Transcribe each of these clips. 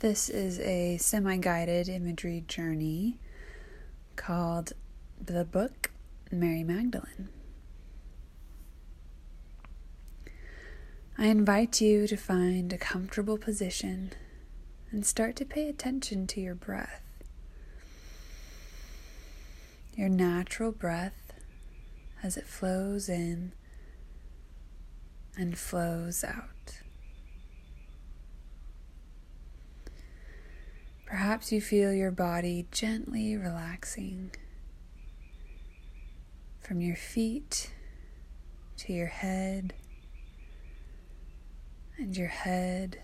This is a semi-guided imagery journey called the book Mary Magdalene. I invite you to find a comfortable position and start to pay attention to your breath. Your natural breath as it flows in and flows out. Perhaps you feel your body gently relaxing from your feet to your head and your head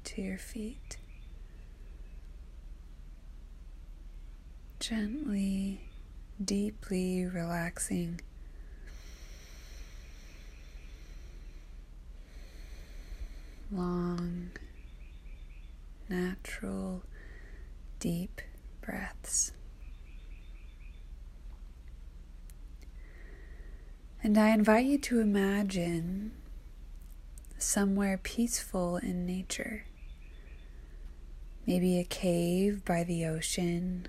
to your feet. Gently, deeply relaxing. Long, natural, deep breaths. And I invite you to imagine somewhere peaceful in nature. Maybe a cave by the ocean,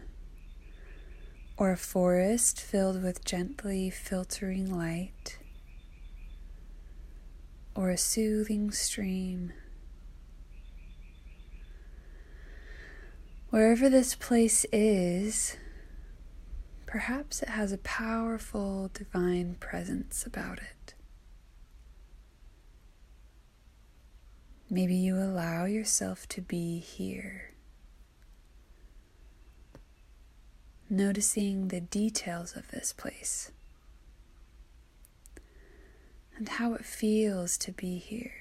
or a forest filled with gently filtering light, or a soothing stream. Wherever this place is, perhaps it has a powerful divine presence about it. Maybe you allow yourself to be here, noticing the details of this place and how it feels to be here.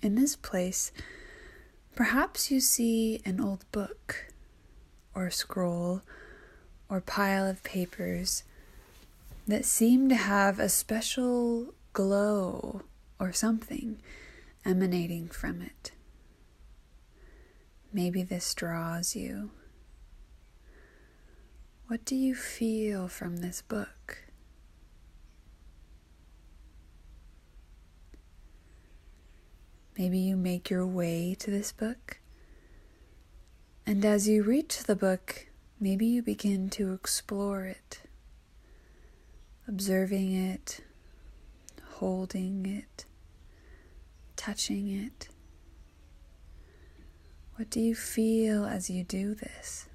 In this place, perhaps you see an old book, or scroll, or pile of papers that seem to have a special glow or something emanating from it. Maybe this draws you. What do you feel from this book? Maybe you make your way to this book, and as you reach the book, maybe you begin to explore it, observing it, holding it, touching it. What do you feel as you do this?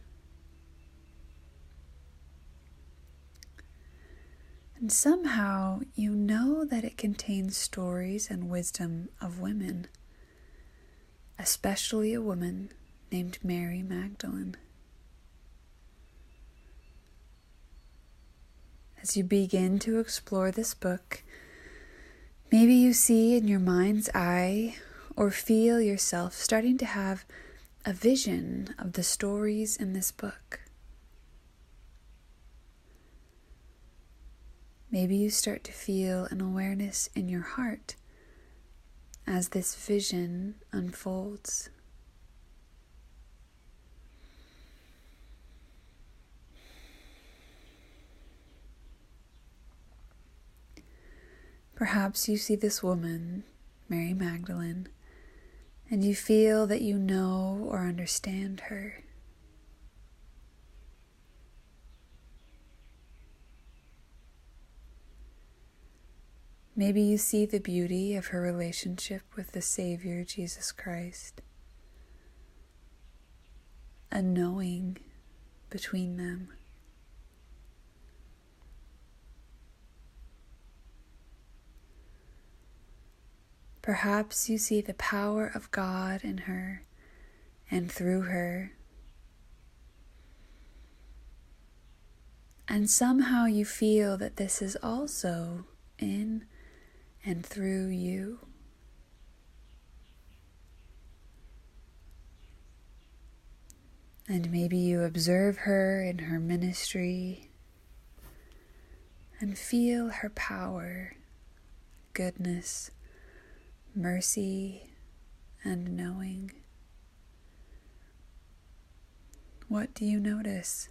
And somehow you know that it contains stories and wisdom of women, especially a woman named Mary Magdalene. As you begin to explore this book, maybe you see in your mind's eye or feel yourself starting to have a vision of the stories in this book. Maybe you start to feel an awareness in your heart as this vision unfolds. Perhaps you see this woman, Mary Magdalene, and you feel that you know or understand her. Maybe you see the beauty of her relationship with the Savior, Jesus Christ, a knowing between them. Perhaps you see the power of God in her and through her, and somehow you feel that this is also in and through you. And maybe you observe her in her ministry and feel her power, goodness, mercy, and knowing. What do you notice?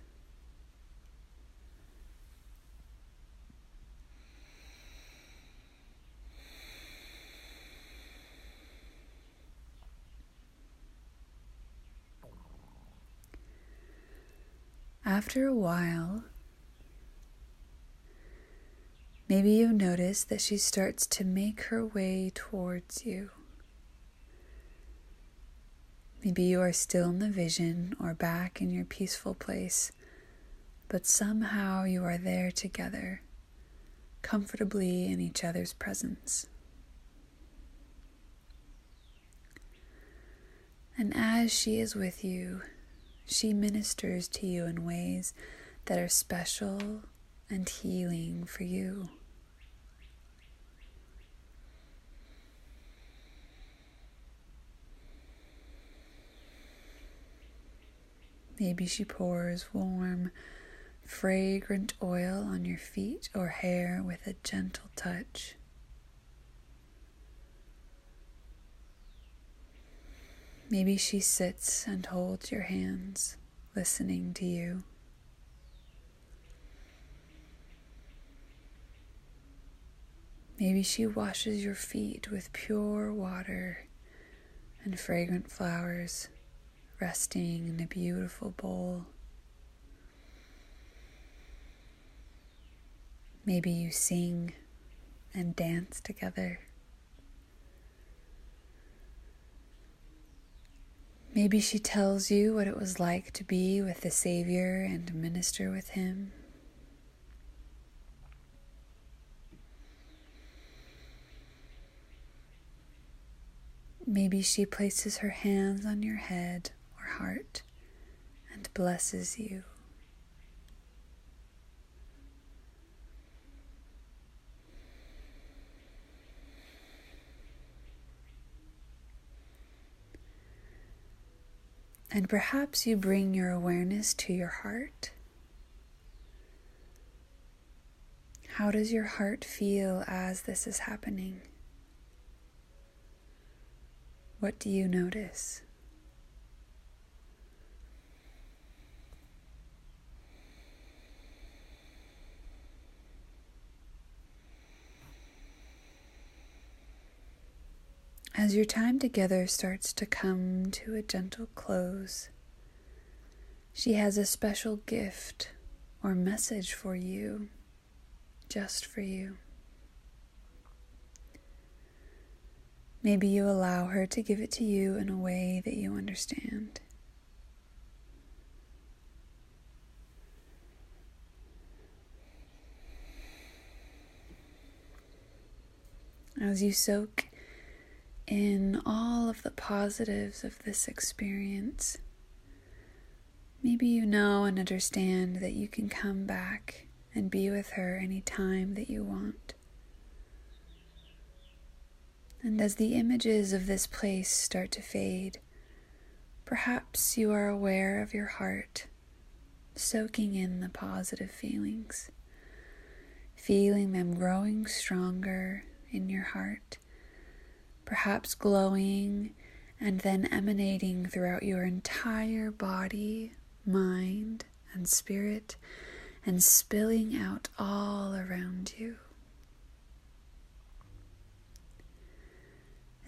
After a while, maybe you notice that she starts to make her way towards you. Maybe you are still in the vision or back in your peaceful place, but somehow you are there together, comfortably in each other's presence. And as she is with you, she ministers to you in ways that are special and healing for you. Maybe she pours warm, fragrant oil on your feet or hair with a gentle touch. Maybe she sits and holds your hands, listening to you. Maybe she washes your feet with pure water and fragrant flowers, resting in a beautiful bowl. Maybe you sing and dance together. Maybe she tells you what it was like to be with the Savior and minister with Him. Maybe she places her hands on your head or heart and blesses you. And perhaps you bring your awareness to your heart. How does your heart feel as this is happening? What do you notice? As your time together starts to come to a gentle close, she has a special gift or message for you, just for you. Maybe you allow her to give it to you in a way that you understand. As you soak in all of the positives of this experience, maybe you know and understand that you can come back and be with her any time that you want. And as the images of this place start to fade, perhaps you are aware of your heart soaking in the positive feelings, feeling them growing stronger in your heart, perhaps glowing and then emanating throughout your entire body, mind, and spirit, and spilling out all around you.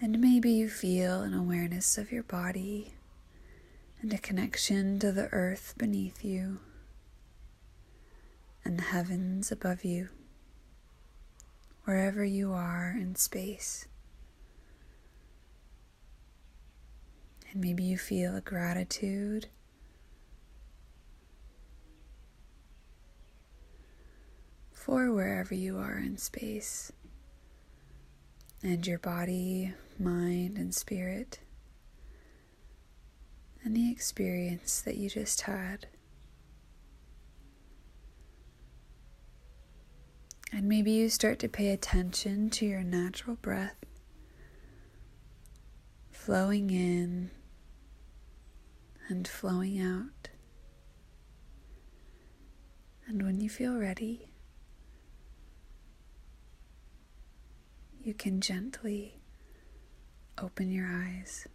And maybe you feel an awareness of your body and a connection to the earth beneath you and the heavens above you, wherever you are in space. And maybe you feel a gratitude for wherever you are in space and your body, mind, and spirit, and the experience that you just had. And maybe you start to pay attention to your natural breath flowing in and flowing out. And when you feel ready, you can gently open your eyes.